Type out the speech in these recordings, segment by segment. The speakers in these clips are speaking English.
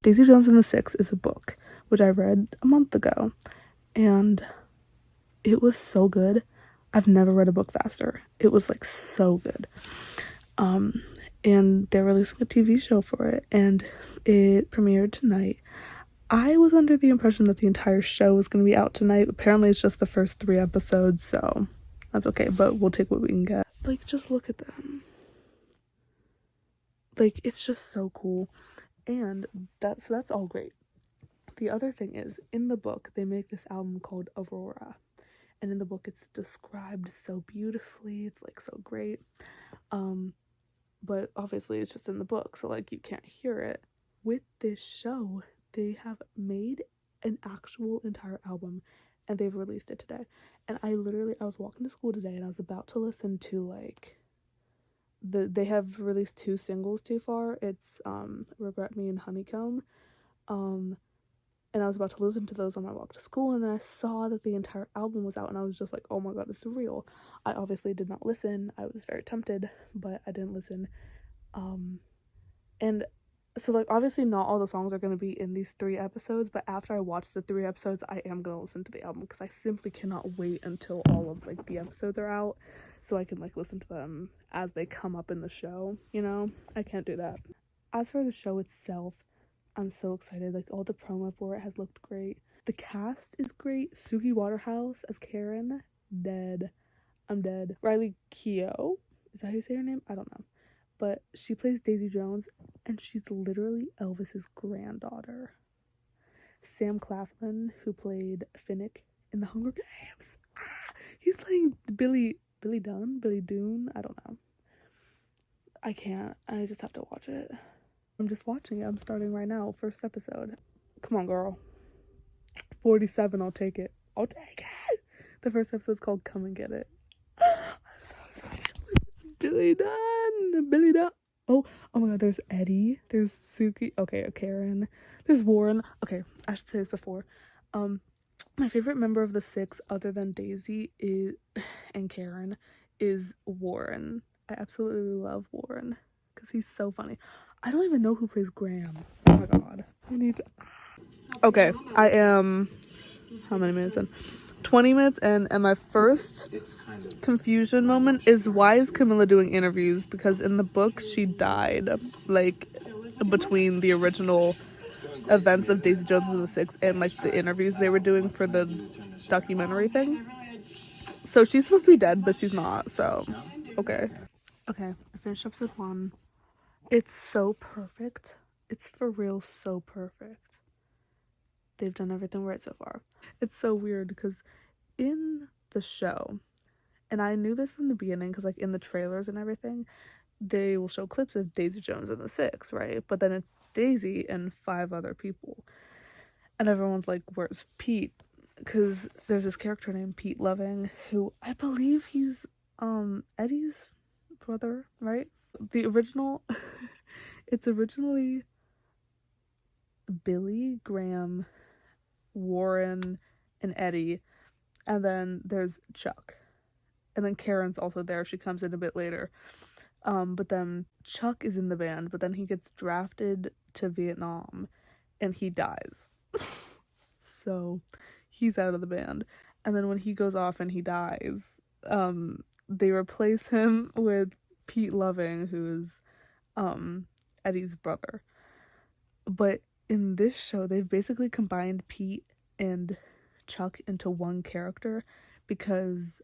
Daisy Jones and the Six is a book, which I read a month ago, and it was so good. I've never read a book faster. It was like so good. And they're releasing a TV show for it, and it premiered tonight. I was under the impression that the entire show was going to be out tonight. Apparently, it's just the first 3 episodes, so that's okay, but we'll take what we can get. Like, just look at them. Like, it's just so cool. And that's all great. The other thing is, in the book, they make this album called Aurora. And in the book, it's described so beautifully. It's, like, so great. But obviously, it's just in the book, so, like, you can't hear it. With this show, they have made an actual entire album, and they've released it today. And I was walking to school today, and I was about to listen to, like, they have released 2 singles too far. It's Regret Me and Honeycomb. And I was about to listen to those on my walk to school, and then I saw that the entire album was out, and I was just like, oh my god, it's real. I obviously did not listen. I was very tempted, but I didn't listen. And so, like, obviously not all the songs are going to be in these 3 episodes, but after I watch the 3 episodes, I am going to listen to the album, because I simply cannot wait until all of, like, the episodes are out, so I can, like, listen to them as they come up in the show, you know? I can't do that. As for the show itself, I'm so excited. Like, all the promo for it has looked great. The cast is great. Suki Waterhouse as Karen, dead. I'm dead. Riley Keough, is that how you say her name? I don't know. But she plays Daisy Jones, and she's literally Elvis's granddaughter. Sam Claflin, who played Finnick in The Hunger Games, he's playing Billy Dune. I don't know. I can't. I just have to watch it. I'm just watching it. I'm starting right now. First episode. Come on, girl. 47. I'll take it. The first episode's called Come and Get It. I'm so excited. It's Billy Dunn. Oh my god, there's Eddie. There's Suki. Okay, Karen. There's Warren. Okay, I should say this before. My favorite member of the 6, other than Daisy and Karen, is Warren. I absolutely love Warren, because he's so funny. I don't even know who plays Graham. Oh my god. Okay, I am... How many minutes in? 20 minutes in, and my first confusion moment is, why is Camilla doing interviews? Because in the book, she died, like, between the original events of Daisy Jones and the Six and, like, the interviews they were doing for the documentary thing. So she's supposed to be dead, but she's not, so... Okay, I finished episode 1. It's so perfect. It's for real so perfect. They've done everything right so far. It's so weird because in the show, and I knew this from the beginning because, like, in the trailers and everything, they will show clips of Daisy Jones and the 6, right? But then it's Daisy and 5 other people. And everyone's like, where's Pete? Because there's this character named Pete Loving, who I believe he's Eddie's brother, right? The original... It's originally Billy, Graham, Warren, and Eddie, and then there's Chuck, and then Karen's also there. She comes in a bit later, but then Chuck is in the band, but then he gets drafted to Vietnam and he dies. So he's out of the band, and then when he goes off and he dies, they replace him with Pete Loving, who's Eddie's brother. But in this show, they've basically combined Pete and Chuck into one character, because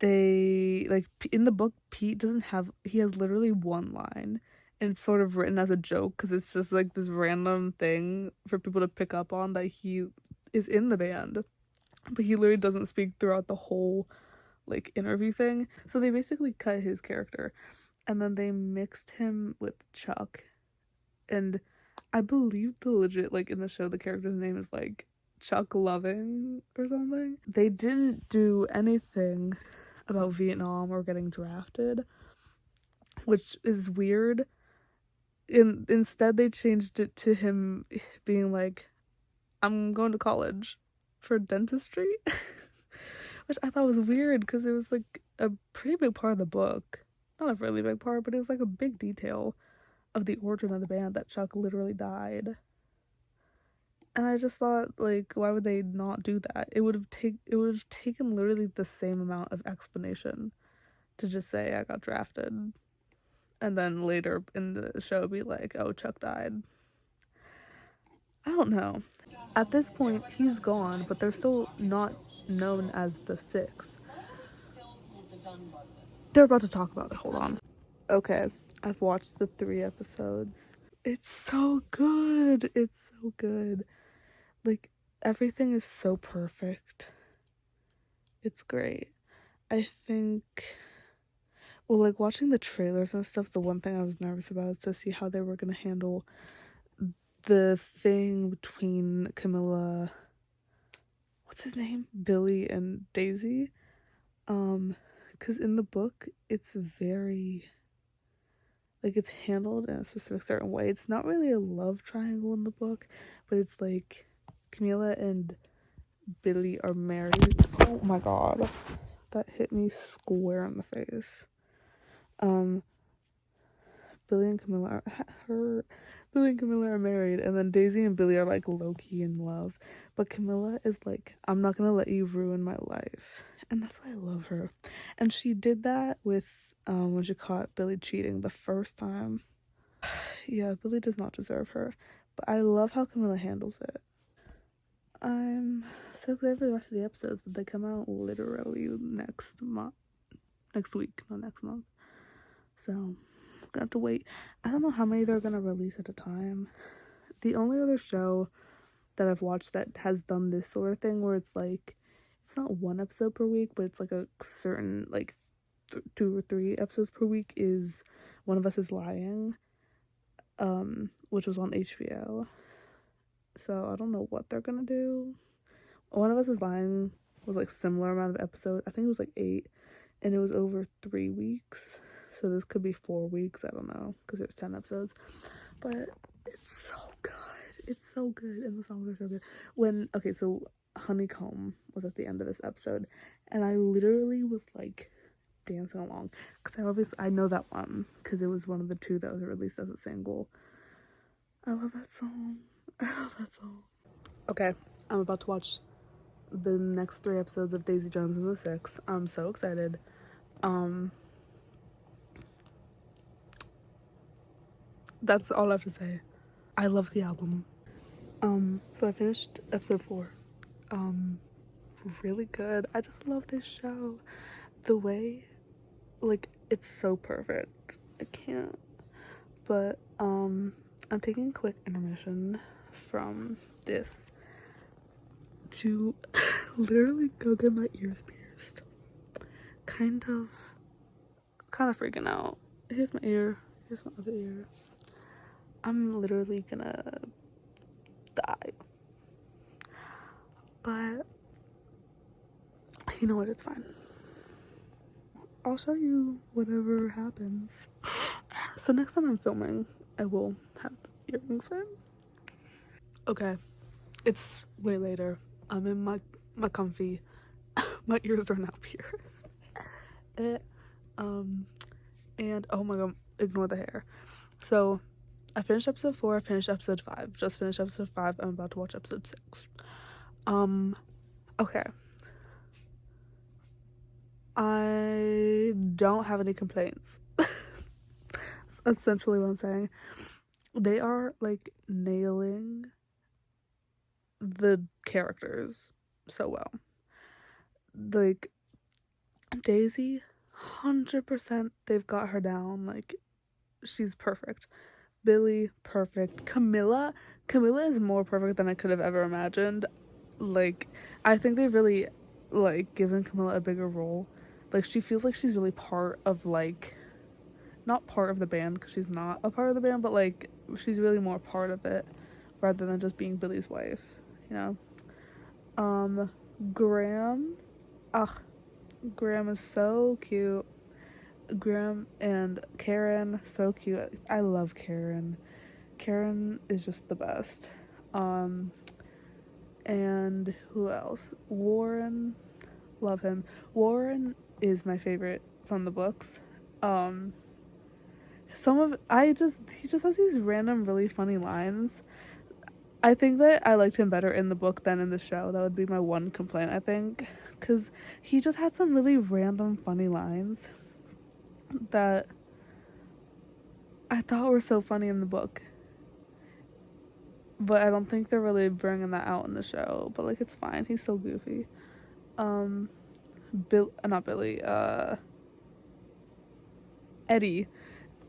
they, like, in the book, Pete he has literally one line, and it's sort of written as a joke because it's just like this random thing for people to pick up on, that he is in the band, but he literally doesn't speak throughout the whole, like, interview thing. So they basically cut his character, and then they mixed him with Chuck, and I believe like, in the show, the character's name is, like, Chuck Loving or something. They didn't do anything about Vietnam or getting drafted, which is weird. Instead, they changed it to him being like, I'm going to college for dentistry, which I thought was weird because it was, like, a pretty big part of the book. Not a really big part, but it was, like, a big detail. of the origin of the band that Chuck literally died. And I just thought, like, why would they not do that? It would have taken literally the same amount of explanation to just say I got drafted, and then later in the show be like, oh, Chuck died. I don't know. At this point, he's gone, but they're still not known as the Six. They're about to talk about it. Hold on. Okay, I've watched the 3 episodes. It's so good. It's so good. Like, everything is so perfect. It's great. I think, well, like, watching the trailers and stuff, the one thing I was nervous about is to see how they were gonna handle the thing between Camilla, what's his name? Billy and Daisy. Because in the book, it's very, like, it's handled in a specific certain way. It's not really a love triangle in the book, but it's like Camilla and Billy are married. Oh my god, that hit me square in the face. Billy and Camilla are married, and then Daisy and Billy are like low-key in love, but Camilla is like, I'm not gonna let you ruin my life, and that's why I love her. And she did that with when she caught Billy cheating the first time. Yeah, Billy does not deserve her, but I love how Camilla handles it. I'm so excited for the rest of the episodes, but they come out literally next week, not next month. So gonna have to wait. I don't know how many they're gonna release at a time. The only other show that I've watched that has done this sort of thing where it's like, it's not 1 episode per week, but it's like a certain, like, 2 or 3 episodes per week is One of Us is Lying, which was on HBO. So I don't know what they're gonna do. One of Us is Lying was like similar amount of episodes. I think it was like 8, and it was over 3 weeks. So this could be 4 weeks. I don't know, because there's 10 episodes. But it's so good. It's so good, and the songs are so good. So Honeycomb was at the end of this episode, and I literally was like dancing along, because I know that one because it was one of the 2 that was released as a single. I love that song. Okay, I'm about to watch the next 3 episodes of Daisy Jones and the Six. I'm so excited. That's all I have to say. I love the album. So I finished episode 4. Really good. I just love this show. The way, like, it's so perfect. I can't. But I'm taking a quick intermission from this to literally go get my ears pierced. Kind of freaking out. Here's my ear. Here's my other ear. I'm literally gonna die. But you know what? It's fine. I'll show you whatever happens. So next time I'm filming, I will have earrings in. Okay, it's way later. I'm in my comfy. My ears are now pierced. And oh my god, ignore the hair. So I finished episode 4, I finished episode 5. Just finished episode 5. I'm about to watch episode 6. Okay. I don't have any complaints. That's essentially what I'm saying. They are like nailing the characters so well. Like Daisy, 100% they've got her down. Like, she's perfect. Billy, perfect. Camilla is more perfect than I could have ever imagined. Like, I think they've really, like, given Camilla a bigger role. Like, she feels like she's really part of, like, not part of the band, because she's not a part of the band, but, like, she's really more part of it, rather than just being Billy's wife, you know? Graham, Graham is so cute. Graham and Karen, so cute. I love Karen. Karen is just the best. And who else? Warren, love him. Warren is my favorite from the books. he just has these random really funny lines. I think that I liked him better in the book than in the show. That would be my one complaint, I think, because he just had some really random funny lines that I thought were so funny in the book, but I don't think they're really bringing that out in the show. But like, it's fine. He's still goofy. Not Billy. Eddie.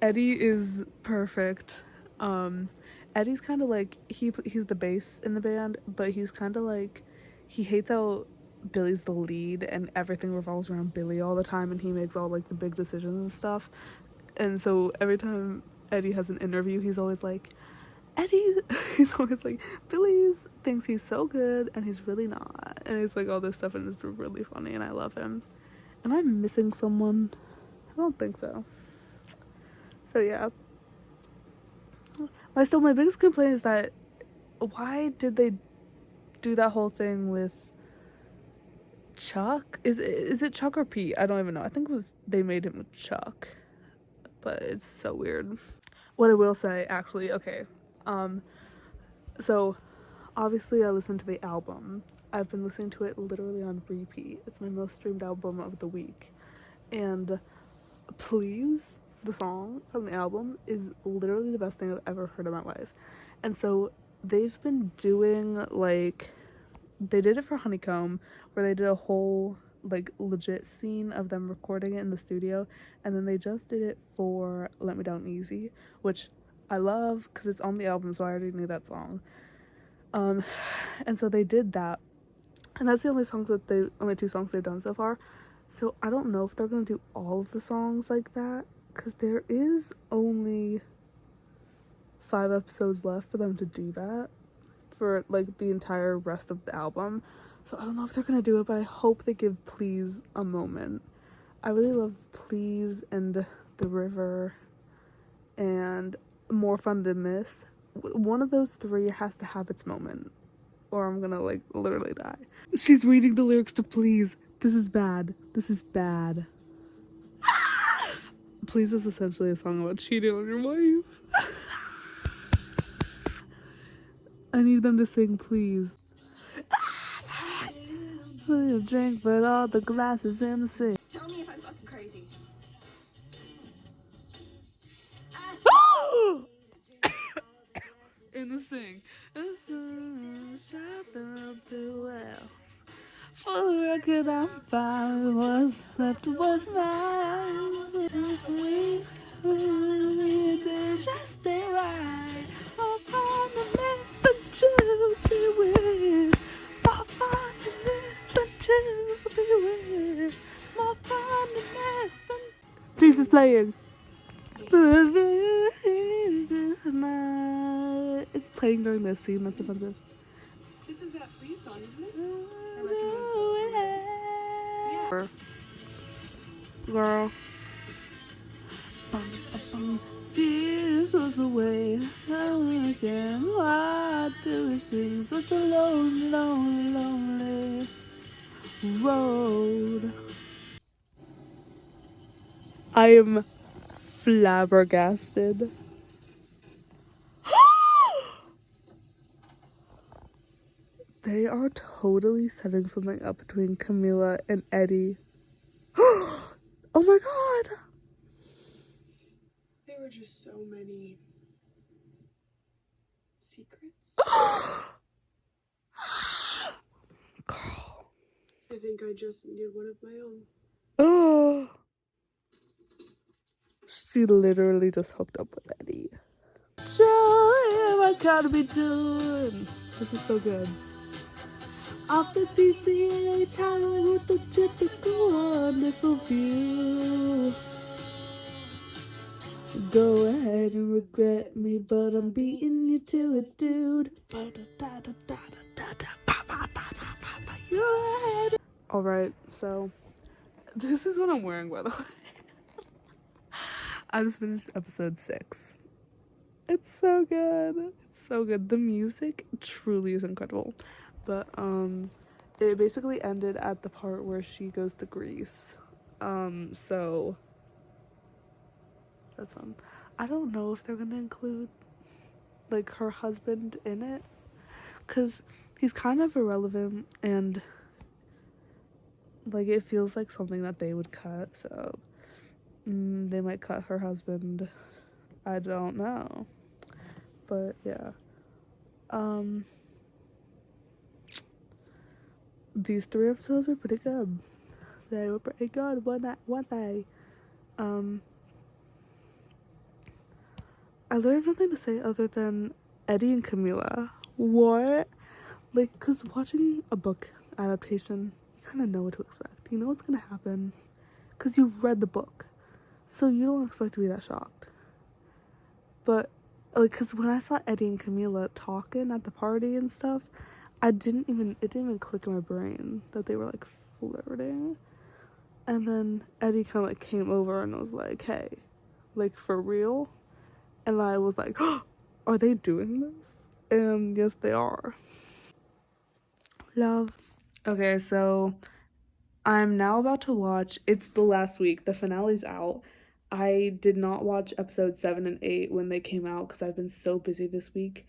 Eddie is perfect. Eddie's kind of like he's the bass in the band, but he's kind of like he hates how Billy's the lead and everything revolves around Billy all the time, and he makes all like the big decisions and stuff. And so every time Eddie has an interview, he's always like, he's always like, Billy's thinks he's so good and he's really not, and he's like all this stuff, and it's really funny, and I love him. Am I missing someone? I don't think so. So yeah. My biggest complaint is that why did they do that whole thing with Chuck? Is it Chuck or Pete? I don't even know. I think it was they made him Chuck, but it's so weird. What I will say, actually, okay, so obviously I listened to the album. I've been listening to it literally on repeat. It's my most streamed album of the week, and Please, the song from the album, is literally the best thing I've ever heard in my life. And so they've been doing like, they did it for Honeycomb, where they did a whole like legit scene of them recording it in the studio, and then they just did it for Let Me Down Easy, which I love because it's on the album, so I already knew that song. And so they did that, and that's the only two songs they've done so far. So I don't know if they're gonna do all of the songs like that, because there is only 5 episodes left for them to do that for like the entire rest of the album. So I don't know if they're gonna do it, but I hope they give Please a moment. I really love Please and The River and More Fun to Miss. One of those 3 has to have its moment, or I'm gonna like literally die. She's reading the lyrics to Please. This is bad. This is bad. Please is essentially a song about cheating on your wife. I need them to sing Please. A drink, but all the glasses in the sink. Tell me if I'm fucking crazy. In the sink. Shut up too well. For the record, I'm fine. What's left was mine. We did just stay right. More fun to miss than to be with. More fun to miss than to be with. More fun to miss than. Please is playing. It's playing during this scene. That's offensive. This is that Please song, isn't it? Yeah. Girl. This was the way how we can. Why do we sing such a lonely, lonely, lonely road? I am flabbergasted. They are totally setting something up between Camila and Eddie. Oh my god! There were just so many secrets. Girl. I think I just needed one of my own. Oh. She literally just hooked up with Eddie. Show him what I gotta be doing. This is so good. Off the PCH highway with the typical wonderful view. Go ahead and regret me, but I'm beating you to it, dude. Alright, so this is what I'm wearing, by the way. I just finished episode 6. It's so good. It's so good. The music truly is incredible. But it basically ended at the part where she goes to Greece. So That's fun. I don't know if they're gonna include like her husband in it, because he's kind of irrelevant and like it feels like something that they would cut, so they might cut her husband. I don't know, but yeah. These 3 episodes are pretty good. They were pretty good, weren't they? I literally have nothing to say other than Eddie and Camila. What? Like, cause watching a book adaptation, you kind of know what to expect. You know what's gonna happen, cause you've read the book, so you don't expect to be that shocked. But like, cause when I saw Eddie and Camila talking at the party and stuff, it didn't even click in my brain that they were like flirting. And then Eddie kind of like came over and was like, "Hey, like for real?" And I was like, oh, "Are they doing this?" And yes, they are. Love. Okay, so I'm now about to watch. It's the last week. The finale's out. I did not watch episodes 7 and 8 when they came out because I've been so busy this week,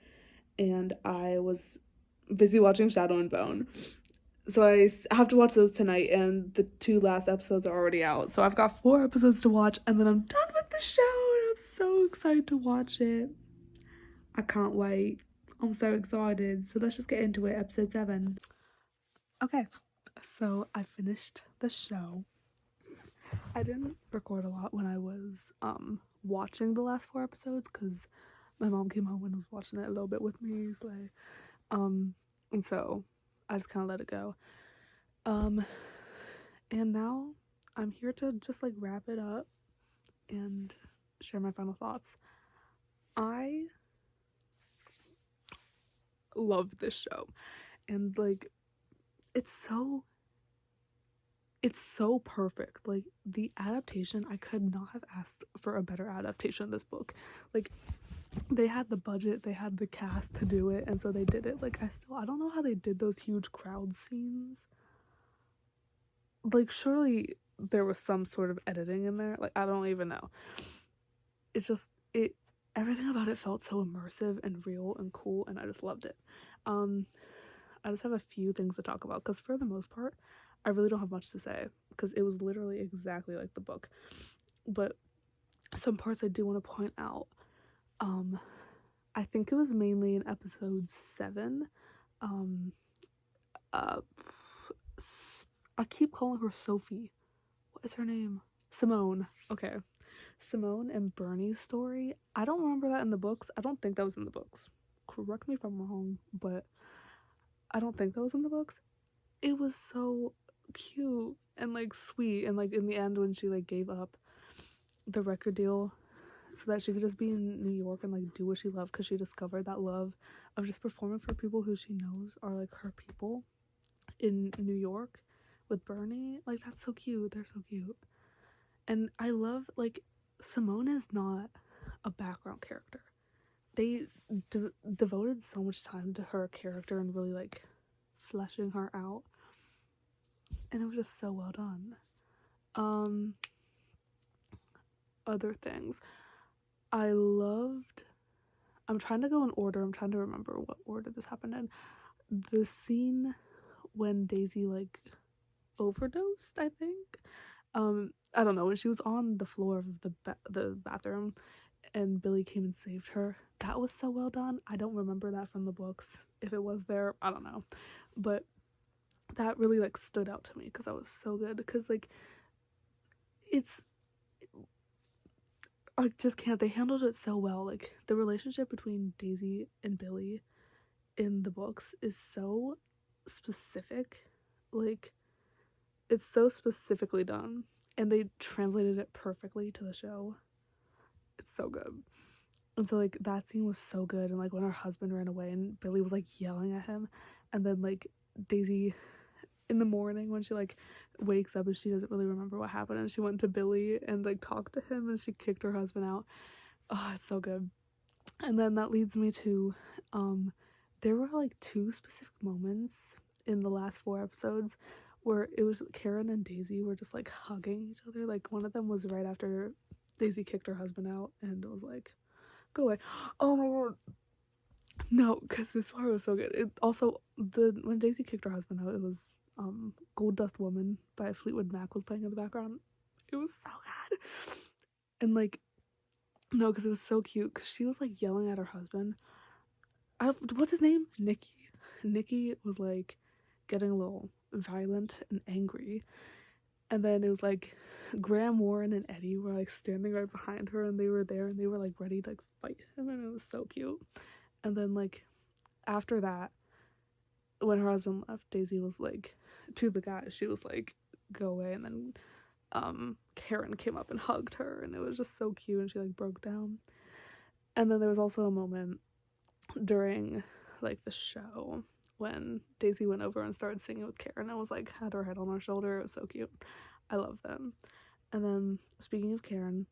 and I was busy watching Shadow and Bone. So I have to watch those tonight, and the 2 last episodes are already out. So I've got 4 episodes to watch, and then I'm done with the show, and I'm so excited to watch it. I can't wait. I'm so excited. So let's just get into it. Episode 7. Okay, so I finished the show. I didn't record a lot when I was watching the last 4 episodes because my mom came home and was watching it a little bit with me. So and so I just kind of let it go. And now I'm here to just like wrap it up and share my final thoughts. I love this show, and like it's so perfect. Like the adaptation, I could not have asked for a better adaptation of this book. Like they had the budget, they had the cast to do it, and so they did it. Like I don't know how they did those huge crowd scenes. Like surely there was some sort of editing in there. Like I don't even know. It's just it everything about it felt so immersive and real and cool, and I just loved it. I just have a few things to talk about because for the most part I really don't have much to say because it was literally exactly like the book, but some parts I do want to point out. I think it was mainly in episode 7. uh I keep calling her Sophie. What is her name? Simone. Okay, Simone and Bernie's story. I don't remember that in the books. I don't think that was in the books. Correct me if I'm wrong, but I don't think that was in the books. It was so cute and like sweet, and like in the end when she like gave up the record deal so that she could just be in New York and like do what she loved because she discovered that love of just performing for people who she knows are like her people in New York with Bernie. Like that's so cute. They're so cute. And I love like Simone is not a background character. They devoted so much time to her character and really like fleshing her out, and it was just so well done. Other things I loved, I'm trying to go in order. I'm trying to remember what order this happened in. The scene when Daisy like overdosed, I think. I don't know, when she was on the floor of the bathroom and Billy came and saved her. That was so well done. I don't remember that from the books. If it was there, I don't know. But that really like stood out to me because that was so good. Because like it's I just can't. They handled it so well. Like the relationship between Daisy and Billy in the books is so specific. Like it's so specifically done, and they translated it perfectly to the show. It's so good. And so like that scene was so good, and like when her husband ran away and Billy was like yelling at him, and then like Daisy in the morning when she like wakes up and she doesn't really remember what happened, and she went to Billy and like talked to him and she kicked her husband out. Oh, it's so good. And then that leads me to there were like 2 specific moments in the last 4 episodes where it was Karen and Daisy were just like hugging each other. Like one of them was right after Daisy kicked her husband out and was like, go away. Oh my god. No, because this part was so good. It also, when Daisy kicked her husband out, it was Gold Dust Woman by Fleetwood Mac was playing in the background. It was so good. And like, no, because it was so cute, because she was like yelling at her husband. What's his name? Nikki. Nikki was like getting a little violent and angry. And then it was like Graham, Warren, and Eddie were like standing right behind her, and they were there and they were like ready to like fight him, and it was so cute. And then like after that, when her husband left, Daisy was like to the guy, she was like, go away. And then Karen came up and hugged her, and it was just so cute, and she like broke down. And then there was also a moment during like the show when Daisy went over and started singing with Karen and was like had her head on her shoulder. It was so cute. I love them. And then speaking of Karen,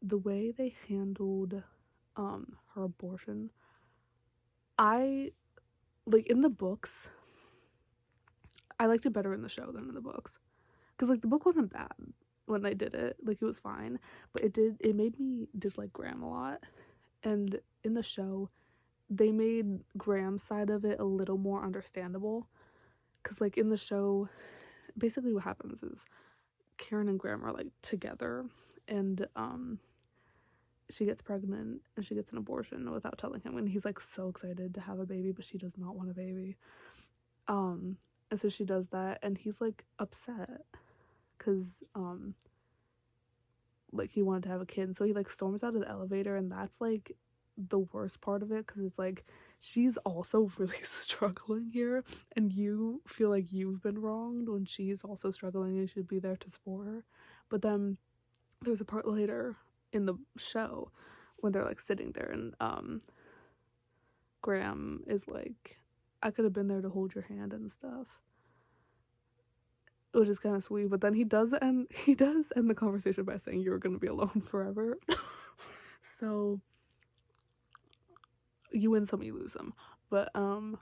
the way they handled her abortion, I like in the books, I liked it better in the show than in the books, because like the book wasn't bad when they did it, like it was fine, but it made me dislike Graham a lot. And in the show, they made Graham's side of it a little more understandable, because like in the show, basically what happens is Karen and Graham are like together, and she gets pregnant and she gets an abortion without telling him, and he's like so excited to have a baby, but she does not want a baby. And so she does that, and he's like upset because like he wanted to have a kid, so he like storms out of the elevator, and that's like the worst part of it, because it's like she's also really struggling here, and you feel like you've been wronged when she's also struggling and you should be there to support her. But then there's a part later in the show when they're like sitting there, and Graham is like, I could have been there to hold your hand and stuff, which is kind of sweet. But then he does end the conversation by saying you're gonna be alone forever. So you win some, you lose some. But I've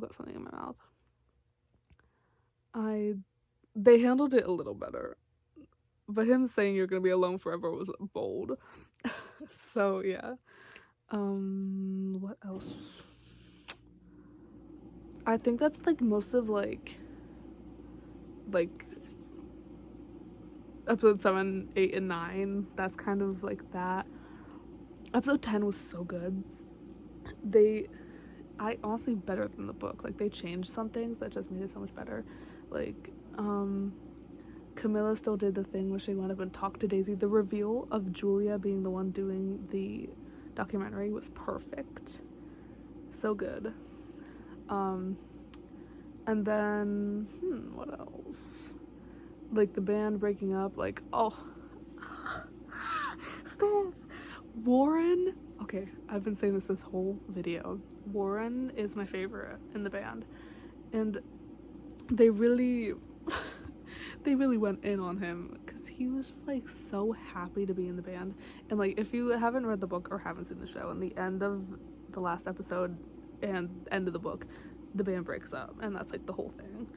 got something in my mouth. They handled it a little better, but him saying you're gonna be alone forever was bold. So yeah. What else? I think that's like most of like episode 7, 8, and 9. That's kind of like that. Episode 10 was so good. I honestly better than the book. Like they changed some things that just made it so much better. Like Camilla still did the thing where she went up and talked to Daisy. The reveal of Julia being the one doing the documentary was perfect. So good. And then what else? Like the band breaking up, like, oh, stop. Warren, okay, I've been saying this whole video. Warren is my favorite in the band, and they really went in on him, because he was just like so happy to be in the band. And like if you haven't read the book or haven't seen the show, in the end of the last episode and end of the book, the band breaks up, and that's like the whole thing.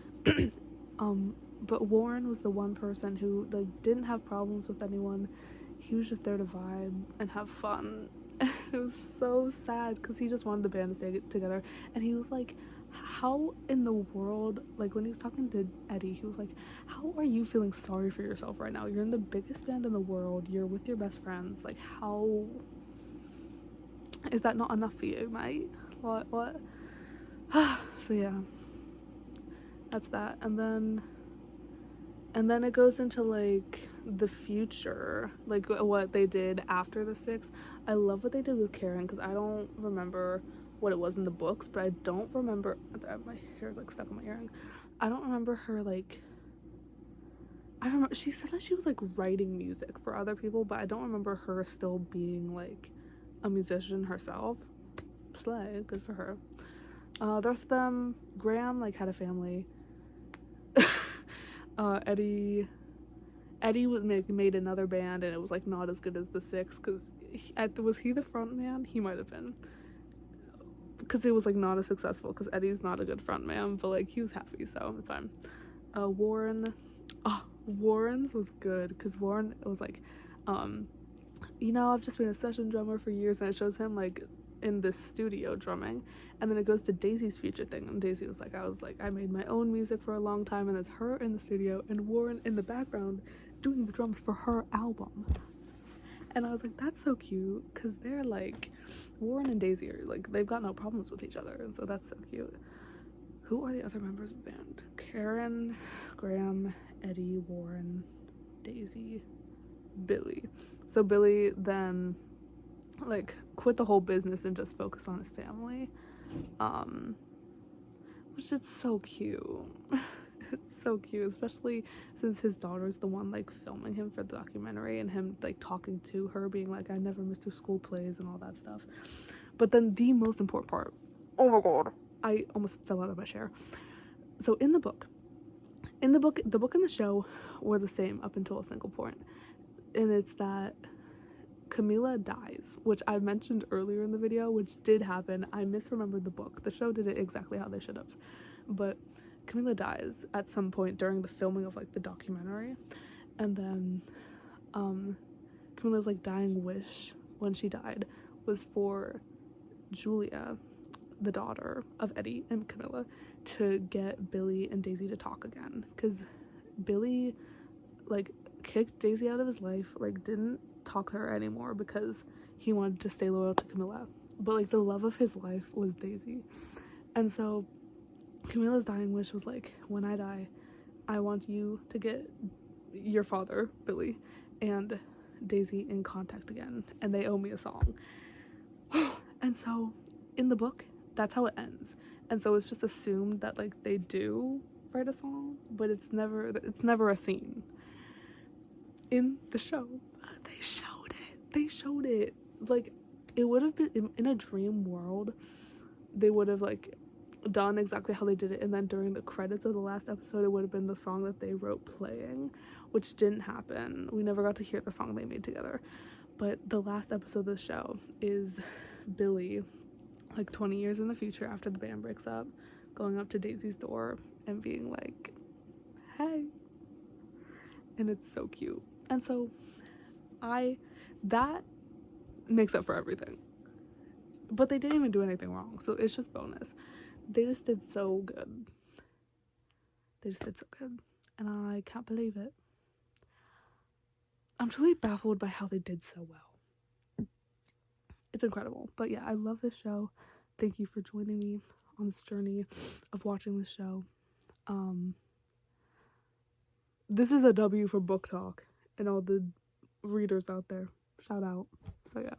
But Warren was the one person who like didn't have problems with anyone. He was just there to vibe and have fun. It was so sad, because he just wanted the band to stay together. And he was like, how in the world, like when he was talking to Eddie, he was like, how are you feeling sorry for yourself right now? You're in the biggest band in the world, you're with your best friends, like how is that not enough for you, mate? What? So yeah, that's that. And then it goes into like the future, like what they did after the 6. I love what they did with Karen, because I don't remember what it was in the books, but I don't remember, my hair's like stuck in my earring. I don't remember her like, I remember she said that she was like writing music for other people, but I don't remember her still being like a musician herself. Slay, good for her. The rest of them, Graham like had a family. Eddie made another band, and it was like not as good as the 6, because was he the front man? He might have been, because it was like not as successful, because Eddie's not a good front man, but like he was happy, so it's fine. Warren's was good, because Warren was like I've just been a session drummer for years, and it shows him like in the studio drumming, and then it goes to Daisy's future thing, and Daisy was like, I made my own music for a long time, and it's her in the studio and Warren in the background doing the drums for her album. And I was like, that's so cute, because they're like, Warren and Daisy are like, they've got no problems with each other, and so that's so cute. Who are the other members of the band? Karen, Graham, Eddie, Warren, Daisy, Billy. So Billy then like quit the whole business and just focused on his family, which is so cute. It's so cute, especially since his daughter's the one like filming him for the documentary, and him like talking to her, being like, I never missed your school plays and all that stuff. But then the most important part, oh my god, I almost fell out of my chair. So the book and the show were the same up until a single point, and it's that Camila dies, which I mentioned earlier in the video, which did happen. I misremembered the book. The show did it exactly how they should have. But Camila dies at some point during the filming of like the documentary. And then Camila's like dying wish when she died was for Julia, the daughter of Eddie and Camila, to get Billy and Daisy to talk again. Because Billy like kicked Daisy out of his life, like didn't talk to her anymore because he wanted to stay loyal to Camila, but like the love of his life was Daisy. And so Camila's dying wish was like, when I die, I want you to get your father, Billy, and Daisy in contact again, and they owe me a song. And so in the book, that's how it ends. And so it's just assumed that like they do write a song, but it's never a scene. In the show, they showed it like, it would have been in a dream world, they would have like done exactly how they did it, and then during the credits of the last episode, it would have been the song that they wrote playing, which didn't happen. We never got to hear the song they made together. But the last episode of the show is Billy, like 20 years in the future after the band breaks up, going up to Daisy's door and being like, hey. And it's so cute. And so that makes up for everything. But they didn't even do anything wrong, so it's just bonus. They just did so good. And I can't believe it. I'm truly baffled by how they did so well. It's incredible. But yeah, I love this show. Thank you for joining me on this journey of watching this show. This is a W for Book Talk and all the readers out there. Shout out. So yeah.